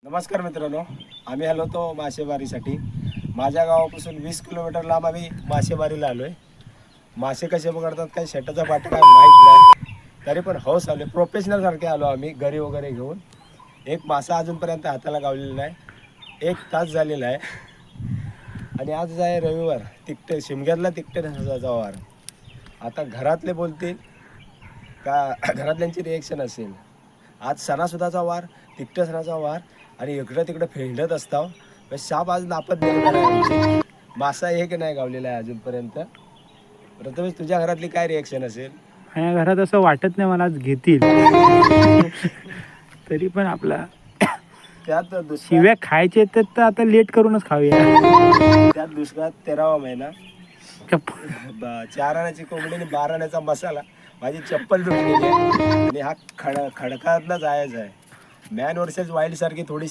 नमस्कार मित्रांनो, आम्ही आलो होतो मासेमारीसाठी. माझ्या गावापासून 20 किलोमीटर लांब आम्ही मासेमारीला आलो आहे. मासे कसे पकडतात काही शेटाचा पाठ काय माहीत नाही, तरी पण हौस आले. प्रोफेशनल सारखे आलो आम्ही घरी वगैरे घेऊन. एक मासा अजूनपर्यंत हाताला गावलेला नाही. 1 तास झालेला आहे आणि आज आहे रविवार. तिकटे शिमग्यातला तिकट्याचा वार. आता घरातले बोलतील का घरातल्यांची रिएक्शन असेल, आज सणासुदाचा वार, तिकट्या सणाचा वार आणि इकडं तिकडं फेंडत असताव. साप आज नापत नाही, मासा एक नाही गावलेला आहे अजूनपर्यंत. प्रथमेश, तुझ्या घरातली काय रिएक्शन असेल? माझ्या घरात असं वाटत नाही मला आज घेतील. तरी पण आपला त्यात शिव्या खायचे तर आता लेट करूनच खाऊया. त्यात दुष्काळात 13वा महिना. 4 आण्याची कोंबडी आणि 12 आण्याचा मसाला. माझी चप्पल तुटलेली आहे आणि हा खडकातला जायचा आहे. मॅन वर्सेस वाईल्ड सारखी थोडीशी